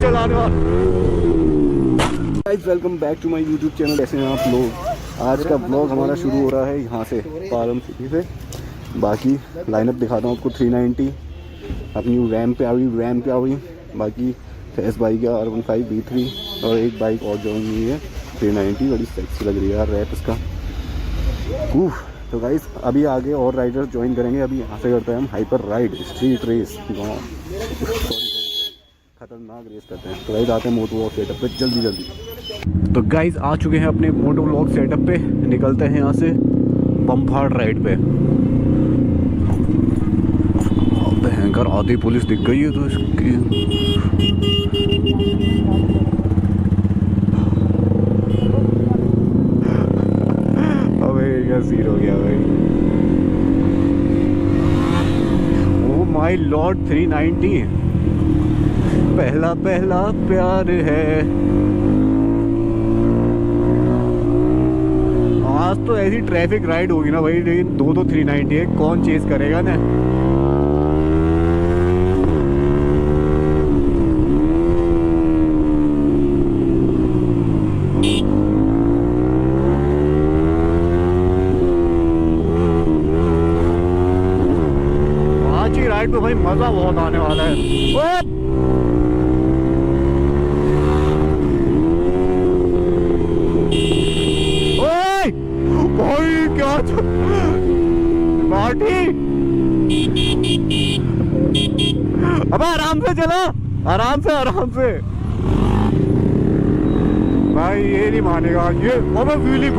चलाने वाला। Guys welcome back to my YouTube channel. कैसे हैं आप लोग। आज का ब्लॉग हमारा शुरू हो रहा है यहाँ से, पालम सिटी से। बाकी लाइनअप दिखाता हूँ आपको। 390 अपनी रैम पे आ गई। बाकी फेस बाइक है R15 B3 और एक बाइक और ज्वाइन हुई है 390। बड़ी सेक्सी लग रही है यार रैप इसका। तो गाइस अभी आगे और राइडर्स ज्वाइन करेंगे। अभी यहाँ से करते हैं हम हाइपर राइड स्ट्रीट रेस। खतरनाक रेस करते हैं। तो गाइस आते हैं मोटो व्लॉग सेटअप पे जल्दी। तो गाइस आ चुके हैं अपने मोटो व्लॉग सेटअप पे। निकलते हैं यहाँ से बम्फाड़ राइड पे। भयंकर आधी पुलिस दिख गई है तो इसकी। अबे क्या सीन हो गया भाई। ओ माय लॉर्ड 390 पहला पहला प्यार है। आज तो ऐसी ट्रैफिक राइड होगी ना भाई। लेकिन दो 390 है, कौन चेस करेगा ना। आज की राइड पे भाई मजा बहुत आने वाला है। भाई क्या मार्टी। अब आराम से चला, आराम से भाई। ये नहीं मानेगा ये। व्हीली ओ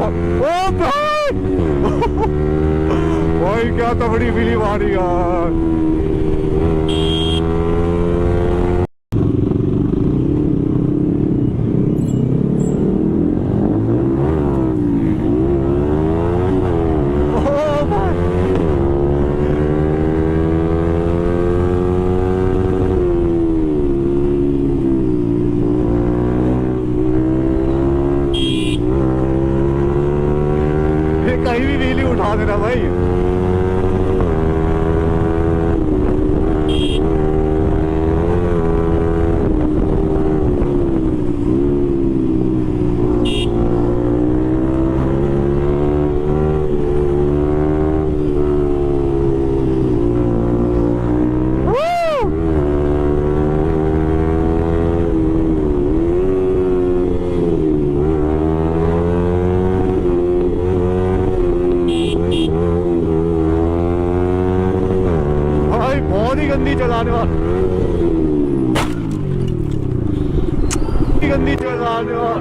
भाई भाई क्या तगड़ी व्हीली मारी यार। कहीं भी व्हीली उठा देना भाई। गंदी चलाने वाला, गंदी चलाने वाला।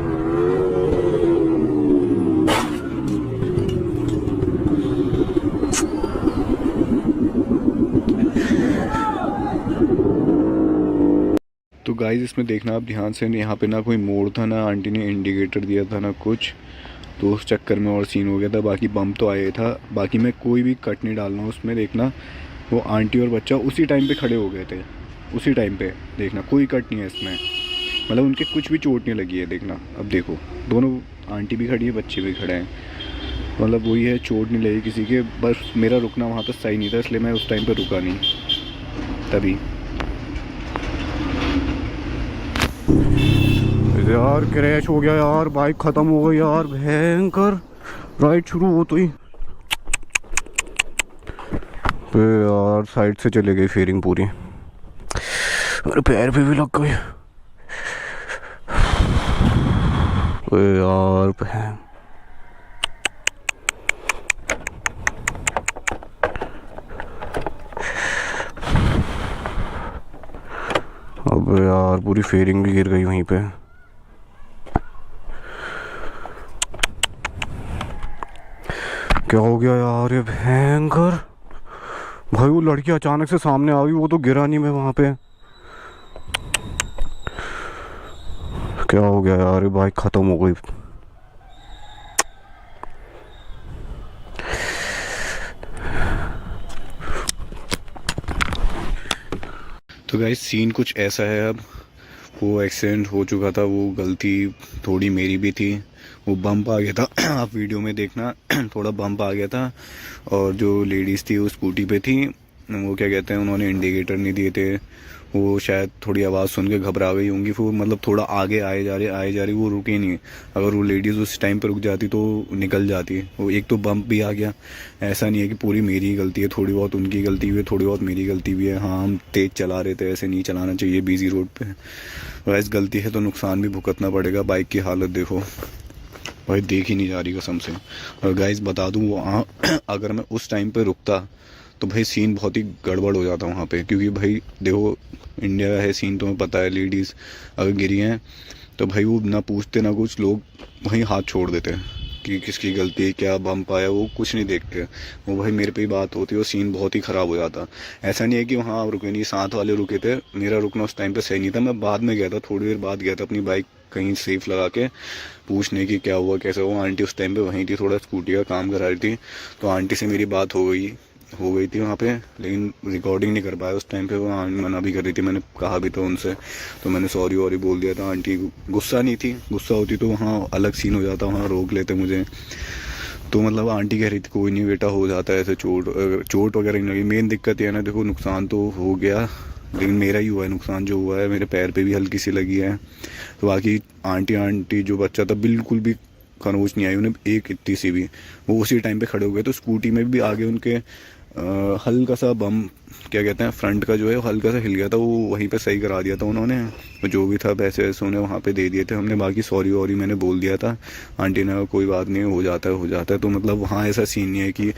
तो गाइस इसमें देखना आप ध्यान से। यहाँ पे ना कोई मोड़ था, ना आंटी ने इंडिकेटर दिया था, ना कुछ। तो उस चक्कर में और सीन हो गया था। बाकी बम तो आया था। बाकी मैं कोई भी कट नहीं डालना उसमें। देखना वो आंटी और बच्चा उसी टाइम पे खड़े हो गए थे, उसी टाइम पे। देखना कोई कट नहीं है इसमें, मतलब उनके कुछ भी चोट नहीं लगी है। देखना अब देखो, दोनों आंटी भी खड़ी है, बच्चे भी खड़े हैं। मतलब वही है, चोट नहीं लगी किसी के। बस मेरा रुकना वहाँ पर सही नहीं था, इसलिए मैं उस टाइम पे रुका नहीं तभी। यार क्रैश हो गया यार, बाइक ख़त्म हो गई यार। भयंकर राइड शुरू हो तो ही यार साइड से चले गई फेयरिंग पूरी। मेरे पैर पे भी लग गई यार। अब यार पूरी फेयरिंग भी गिर गई वहीं पे। क्या हो गया यार ये भयंकर। भाई वो लड़की अचानक से सामने आ गई, वो तो गिरा नहीं मैं वहाँ पे। क्या हो गया यार, ये बाइक ख़त्म हो गई। तो गाइस सीन कुछ ऐसा है। अब वो एक्सीडेंट हो चुका था, वो गलती थोड़ी मेरी भी थी। वो बम्प आ गया था आप वीडियो में देखना थोड़ा बम्प आ गया था। और जो लेडीज़ थी वो स्कूटी पे थी, वो क्या कहते हैं, उन्होंने इंडिकेटर नहीं दिए थे। वो शायद थोड़ी आवाज़ सुन के घबरा गई होंगी, फिर मतलब थोड़ा आगे आए जा रही, वो रुके नहीं। अगर वो लेडीज़ उस टाइम पे रुक जाती तो निकल जाती। वो एक तो बम्प भी आ गया। ऐसा नहीं है कि पूरी मेरी ही गलती है, थोड़ी बहुत उनकी गलती भी है, थोड़ी बहुत मेरी गलती भी है। हाँ, हम तेज़ चला रहे थे, ऐसे नहीं चलाना चाहिए बिजी रोड पे। वैसे गलती है तो नुकसान भी भुगतना पड़ेगा। बाइक की हालत देखो भाई, देख ही नहीं जा रही कसम से। और गाइस बता दूँ, वहाँ अगर मैं उस टाइम पे रुकता तो भाई सीन बहुत ही गड़बड़ हो जाता वहाँ पे। क्योंकि भाई देखो, इंडिया का है सीन, तुम्हें पता है, लेडीज़ अगर गिरी हैं तो भाई वो ना पूछते ना कुछ, लोग वहीं हाथ छोड़ देते हैं कि किसकी गलती है, क्या बम्प आया, वो कुछ नहीं देखते। वो भाई मेरे पे ही बात होती है, वो सीन बहुत ही ख़राब हो जाता। ऐसा नहीं है कि वहाँ रुके नहीं, साथ वाले रुके थे। मेरा रुकना उस टाइम पे सही नहीं था। मैं बाद में गया था, थोड़ी देर बाद गया था अपनी बाइक कहीं सेफ लगा के पूछने की क्या हुआ कैसे हुआ। आंटी उस टाइम पे वहीं थी, थोड़ा स्कूटी का काम करा रही थी, तो आंटी से मेरी बात हो गई थी वहाँ पे। लेकिन रिकॉर्डिंग नहीं कर पाया उस टाइम पे, वो मना भी कर रही थी। मैंने कहा भी था उनसे, तो मैंने सॉरी वॉरी बोल दिया था। आंटी गुस्सा नहीं थी, गुस्सा होती तो वहाँ अलग सीन हो जाता, वहाँ रोक लेते मुझे। तो मतलब आंटी कह रही थी कोई नहीं बेटा, हो जाता है ऐसे, चोट वगैरह नहीं लगी। मेन दिक्कत ये है ना, देखो नुकसान तो हो गया, लेकिन मेरा ही हुआ है नुकसान। जो हुआ है मेरे पैर पे भी हल्की सी लगी है। तो बाकी आंटी जो बच्चा था बिल्कुल भी खरोच नहीं आई उन्हें एक इतनी सी भी। वो उसी टाइम पे खड़े हो गए। तो स्कूटी में भी आगे उनके हल्का सा बम, क्या कहते हैं, फ्रंट का जो है हल्का सा हिल गया था, वो वहीं पे सही करा दिया था उन्होंने। जो भी था पैसे वैसे उन्हें वहाँ पे दे दिए थे हमने। बाकी सॉरी वॉरी मैंने बोल दिया था। आंटी ने कोई बात नहीं, हो जाता है हो जाता है। तो मतलब वहाँ ऐसा सीन नहीं है कि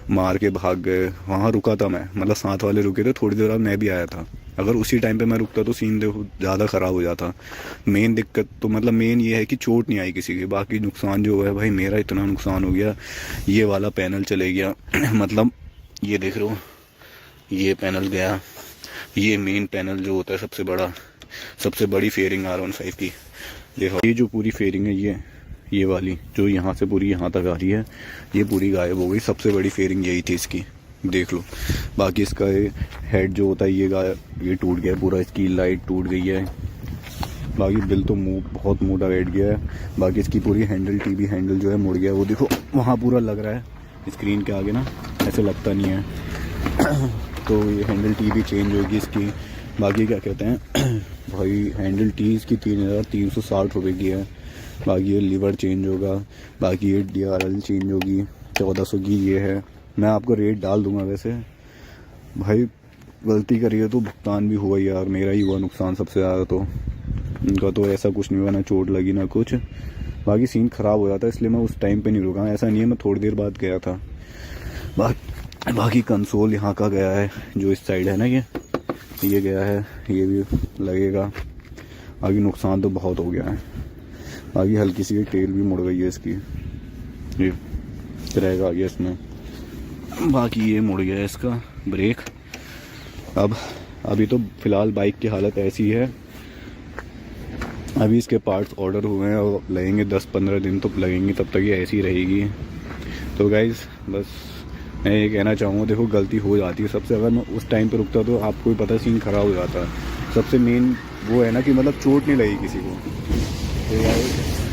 मार के भाग गए। वहाँ रुका था मैं, मतलब साथ वाले रुके थे, थोड़ी देर बाद मैं भी आया था। अगर उसी टाइम पे मैं रुकता तो सीन देखो ज़्यादा ख़राब हो जाता। मेन दिक्कत तो मतलब मेन ये है कि चोट नहीं आई किसी की। बाकी नुकसान जो है भाई, मेरा इतना नुकसान हो गया, ये वाला पैनल चले गया मतलब ये देख रहे हो, ये पैनल गया। ये मेन पैनल जो होता है सबसे बड़ी फेयरिंग R15 की, देखो ये जो पूरी फेयरिंग है, ये वाली जो यहाँ से पूरी यहाँ तक आ रही है, ये पूरी गायब हो गई। सबसे बड़ी फेयरिंग यही थी इसकी, देख लो। बाकी इसका हेड जो होता है ये टूट गया पूरा, इसकी लाइट टूट गई है। बाकी बिल तो बहुत मोटा बैठ गया है। बाकी इसकी पूरी हैंडल, टीवी हैंडल जो है मुड़ गया, वो देखो वहाँ पूरा लग रहा है स्क्रीन के आगे ना, ऐसे लगता नहीं है तो ये हैंडल टी चेंज होगी इसकी। बाकी क्या कहते हैं भाई, हैंडल टी इसकी 3,360 रुपये की है। बाकी ये लीवर चेंज होगा। बाकी ये DRL चेंज होगी, 1400 की ये है। मैं आपको रेट डाल दूंगा। वैसे भाई गलती करी है तो भुगतान भी हुआ यार, मेरा ही हुआ नुकसान सबसे ज़्यादा। तो उनका तो ऐसा कुछ नहीं हुआ, ना चोट लगी ना कुछ। बाकी सीन ख़राब हो जाता है, इसलिए मैं उस टाइम पे नहीं रुका। ऐसा नहीं है, मैं थोड़ी देर बाद गया था। बाकी कंसोल यहाँ का गया है, जो इस साइड है ना, ये गया है, ये भी लगेगा। बाकी नुकसान तो बहुत हो गया है। बाकी हल्की सी टेल भी मुड़ गई है इसकी, ये क्रैक आ गया इसमें। बाकी ये मुड़ गया है इसका ब्रेक। अभी तो फ़िलहाल बाइक की हालत ऐसी है, अभी इसके पार्ट्स ऑर्डर हुए हैं और लगेंगे 10-15 दिन तो लगेंगे, तब तक ये ऐसी रहेगी। तो गाइज़ बस मैं ये कहना चाहूँगा, देखो गलती हो जाती है सबसे। अगर मैं उस टाइम पे रुकता तो आपको भी पता सीन ख़राब हो जाता है। सबसे मेन वो है ना कि मतलब चोट नहीं लगी किसी को। तो यार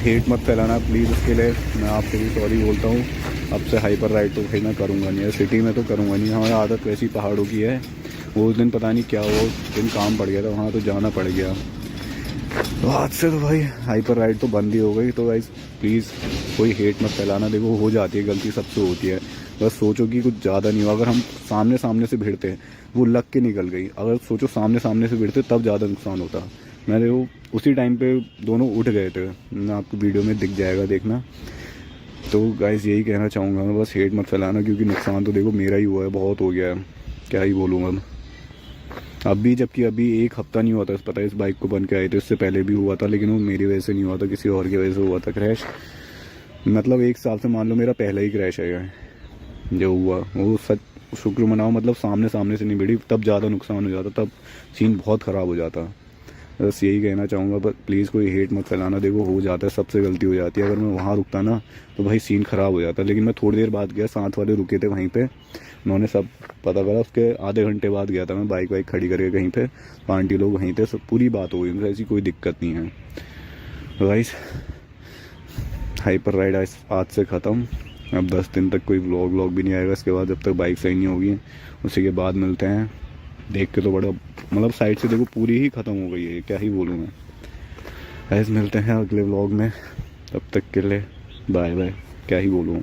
हेट मत फैलाना प्लीज़, उसके लिए मैं आपसे भी सॉरी बोलता हूँ। अब से हाइपर राइड तो भाई मैं करूँगा नहीं, सिटी में तो करूँगा नहीं। हमारी आदत वैसी पहाड़ों की है। वो उस दिन पता नहीं क्या हुआ, उस दिन काम पड़ गया था, वहाँ तो जाना पड़ गया। तो आज से तो भाई हाइपर राइड तो बंद ही हो गई। तो भाई प्लीज़ कोई हेट मत फैलाना। देखो हो जाती है गलती, सबसे होती है। बस सोचो कि कुछ ज़्यादा नहीं हुआ। अगर हम सामने से भिड़ते हैं, वो लग के निकल गई। अगर सोचो सामने से भिड़ते तब ज़्यादा नुकसान होता। मैंने वो उसी टाइम पे दोनों उठ गए थे, मैं आपको वीडियो में दिख जाएगा, देखना। तो गाइस यही कहना चाहूँगा मैं, बस हेट मत फैलाना, क्योंकि नुकसान तो देखो मेरा ही हुआ है, बहुत हो गया है, क्या ही बोलूँ अब। अभी जबकि अभी 1 हफ्ता नहीं हुआ था पता है इस बाइक को बन के आए थे, इससे पहले भी हुआ था, लेकिन वो मेरी वजह से नहीं हुआ था, किसी और की वजह से हुआ था क्रैश। मतलब 1 साल से मान लो मेरा पहला ही क्रैश है जो हुआ। वो सच शुक्र मनाओ, मतलब सामने से नहीं भिड़ी, तब ज़्यादा नुकसान हो जाता, तब सीन बहुत ख़राब हो जाता। बस यही कहना चाहूँगा, बस प्लीज़ कोई हेट मत फैलाना। देखो हो जाता है, सबसे गलती हो जाती है। अगर मैं वहाँ रुकता ना तो भाई सीन ख़राब हो जाता। लेकिन मैं थोड़ी देर बाद गया, साथ वाले रुके थे वहीं पे, उन्होंने सब पता करा। उसके आधे घंटे बाद गया था मैं, बाइक खड़ी करके कहीं पे, आंटी लोग वहीं थे, सब पूरी बात हो गई उनसे, ऐसी कोई दिक्कत नहीं है। तो गाइस हाइपर राइड आज से ख़त्म। अब 10 दिन तक कोई व्लॉग भी नहीं आएगा इसके बाद, जब तक बाइक सही नहीं होगी। उसी के बाद मिलते हैं। देख के तो बड़ा मतलब साइड से देखो पूरी ही ख़त्म हो गई है, क्या ही बोलूँ मैं। गाइस मिलते हैं अगले व्लॉग में, तब तक के लिए बाय बाय, क्या ही बोलूँ।